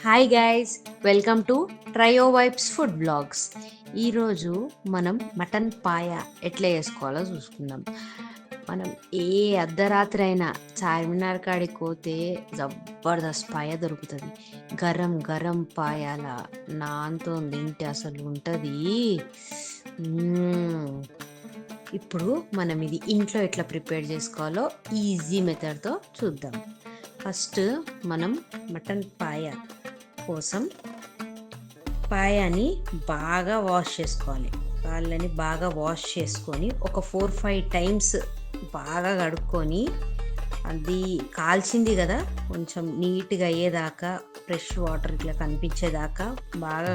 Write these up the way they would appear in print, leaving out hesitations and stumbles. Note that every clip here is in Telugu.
Hi guys, welcome to Trio Vibes Food Blogs. ఈరోజు మనం మటన్ పాయ ఎట్లా చేసుకోవాలో చూసుకుందాం. మనం ఏ అర్ధరాత్రి అయినా చార్మినార్ కాడికి పోతే జబర్దస్త్ పాయ దొరుకుతుంది. గరం గరం పాయాల నాన్తో తింటే అసలు ఉంటుంది. ఇప్పుడు మనం ఇది ఇంట్లో ఎట్లా ప్రిపేర్ చేసుకోవాలో ఈజీ మెథడ్తో చూద్దాం. ఫస్ట్ మనం మటన్ పాయ కోసం పాయాని బాగా వాష్ చేసుకోవాలి. కాళ్ళని బాగా వాష్ చేసుకొని ఒక 4-5 టైమ్స్ బాగా కడుక్కొని, అది కాల్చింది కదా కొంచెం నీట్గా అయ్యేదాకా, ఫ్రెష్ వాటర్ ఇట్లా కనిపించేదాకా బాగా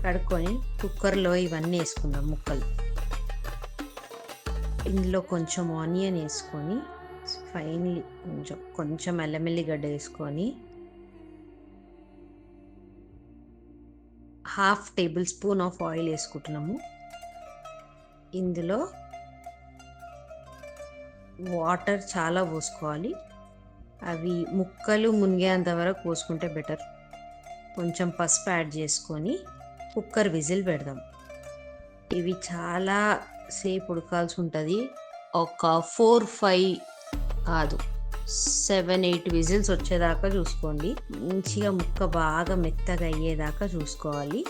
కడుక్కొని కుక్కర్లో ఇవన్నీ వేసుకుందాం ముక్కలు. ఇందులో కొంచెం ఆనియన్ వేసుకొని, ఫైనలీ కొంచెం అల్లం ఎల్లిగడ్డ వేసుకొని, 1/2 టేబుల్ స్పూన్ ఆఫ్ ఆయిల్ వేసుకుంటున్నాము. ఇందులో వాటర్ చాలా పోసుకోవాలి. అవి ముక్కలు మునిగేంత వరకు పోసుకుంటే బెటర్. కొంచెం పసుపు యాడ్ చేసుకొని కుక్కర్ విజిల్ పెడదాం. ఇవి చాలా సేపు ఉడకాల్సి ఉంటుంది. ఒక 4-5 కాదు 7-8 విజిల్స్ వచ్చేదాకా చూసుకోండి. మంచిగా ముక్క బాగా మెత్తగా అయ్యేదాకా చూసుకోవాలి.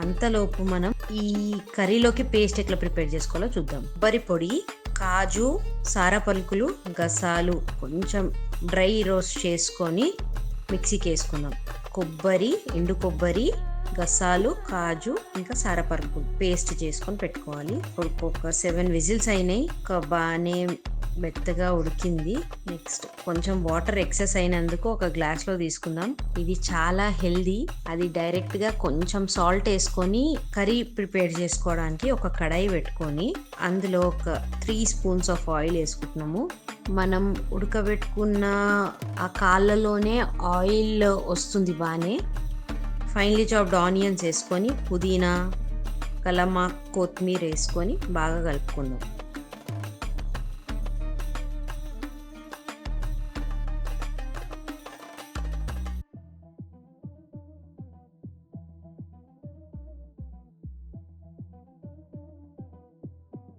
అంతలోపు మనం ఈ కర్రీలోకి పేస్ట్ ఎట్లా ప్రిపేర్ చేసుకోవాలో చూద్దాం. కొబ్బరి పొడి, కాజు, సారా పలుకులు, గసాలు కొంచెం డ్రై రోస్ట్ చేసుకొని మిక్సీకి వేసుకుందాం. కొబ్బరి, ఎండు కొబ్బరి, గసాలు, కాజు ఇంకా సారపరుపులు పేస్ట్ చేసుకొని పెట్టుకోవాలి. ఒక 7 విజిల్స్ అయినాయి. బాగానే మెత్తగా ఉడికింది. నెక్స్ట్ కొంచెం వాటర్ ఎక్సెస్ అయినందుకు ఒక గ్లాస్లో తీసుకుందాం. ఇది చాలా హెల్దీ. అది డైరెక్ట్గా కొంచెం సాల్ట్ వేసుకొని కర్రీ ప్రిపేర్ చేసుకోవడానికి ఒక కడాయి పెట్టుకొని అందులో ఒక 3 స్పూన్స్ ఆఫ్ ఆయిల్ వేసుకుంటున్నాము. మనం ఉడకబెట్టుకున్న ఆ కాళ్ళలోనే ఆయిల్ వస్తుంది బాగానే. ఫైనలీ చాప్డ్ ఆనియన్స్ వేసుకొని, పుదీనా, కలమాక్, కొత్తిమీర వేసుకొని బాగా కలుపుకుందాం.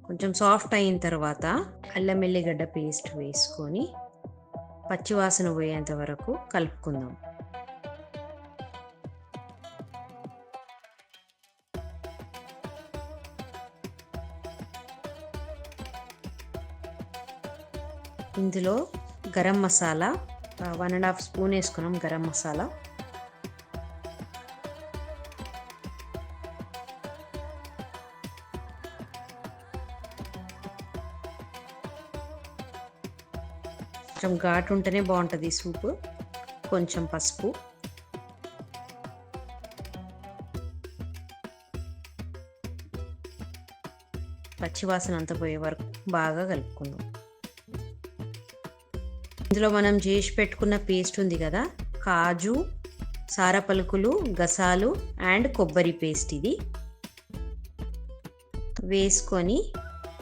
కొంచెం సాఫ్ట్ అయిన తర్వాత అల్లం ఎల్లిగడ్డ పేస్ట్ వేసుకొని పచ్చివాసన పోయేంత వరకు కలుపుకుందాం. ఇందులో గరం మసాలా 1.5 స్పూన్ వేసుకున్నాం. గరం మసాలా, కొంచెం ఘాటు ఉంటేనే బాగుంటుంది సూపు. కొంచెం పసుపు, పచ్చివాసన అంతా పోయే వరకు బాగా కలుపుకుందాం. ఇందులో మనం చేసి పెట్టుకున్న పేస్ట్ ఉంది కదా, కాజు, సారా పలుకులు, గసాలు అండ్ కొబ్బరి పేస్ట్, ఇది వేసుకొని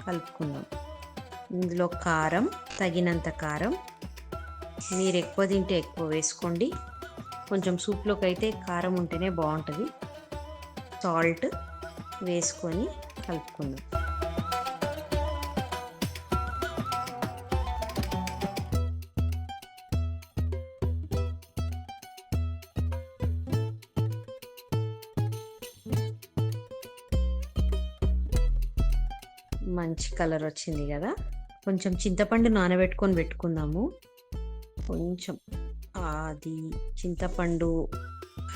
కలుపుకుందాం. ఇందులో కారం, తగినంత కారం, మీరు ఎక్కువ తింటే ఎక్కువ వేసుకోండి. కొంచెం సూప్లోకి అయితే కారం ఉంటేనే బాగుంటుంది. సాల్ట్ వేసుకొని కలుపుకుందాం. మంచి కలర్ వచ్చింది కదా. కొంచెం చింతపండు నానబెట్టుకొని పెట్టుకుందాము. కొంచెం అది చింతపండు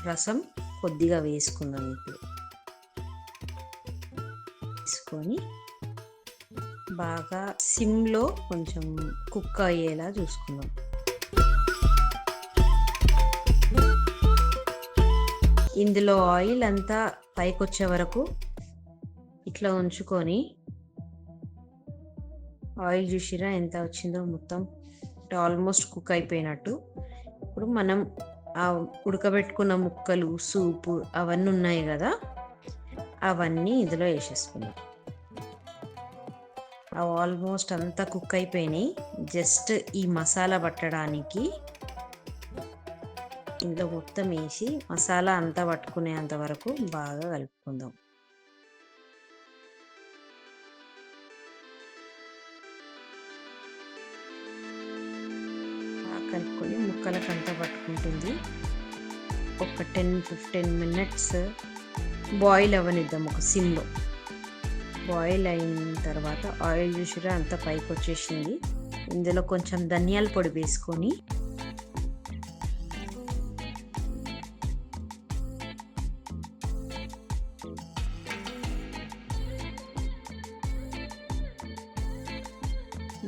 రసం కొద్దిగా వేసుకుందాం. ఇప్పుడు వేసుకొని బాగా సిమ్లో కొంచెం కుక్ అయ్యేలా చూసుకుందాం. ఇందులో ఆయిల్ అంతా పైకి వచ్చే వరకు ఇట్లా ఉంచుకొని, ఆయిల్ చూసిరా ఎంత వచ్చిందో, మొత్తం ఆల్మోస్ట్ కుక్ అయిపోయినట్టు. ఇప్పుడు మనం ఆ ఉడకబెట్టుకున్న ముక్కలు, సూపు అవన్నీ ఉన్నాయి కదా, అవన్నీ ఇందులో వేసేసుకుందాం. ఆల్మోస్ట్ అంతా కుక్ అయిపోయినాయి. జస్ట్ ఈ మసాలా పట్టడానికి ఇందులో మొత్తం వేసి మసాలా అంతా పట్టుకునేంత వరకు బాగా కలుపుకుందాం. బాగా కలుపుకొని ముక్కలకంతా పట్టుకుంటుంది. ఒక 10-15 మినిట్స్ బాయిల్ అవ్వనిద్దాం ఒక సిమ్లో. బాయిల్ అయిన తర్వాత ఆయిల్ చూసిరా అంతా పైకి వచ్చేసింది. ఇందులో కొంచెం ధనియాల పొడి వేసుకొని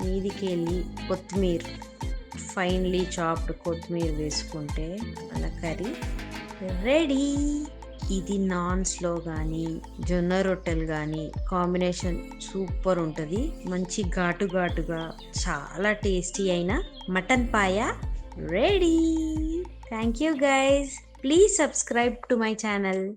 మీదికి వెళ్ళి కొత్తిమీర, ఫైన్లీ చాప్డ్ కొత్తిమీర వేసుకుంటే మన కర్రీ రెడీ. ఇది నాన్స్లో కానీ జొన్న రొట్టెలు కానీ కాంబినేషన్ సూపర్ ఉంటుంది. మంచి ఘాటు ఘాటుగా చాలా టేస్టీ అయిన mutton paya ready. Thank you guys. Please subscribe to my channel.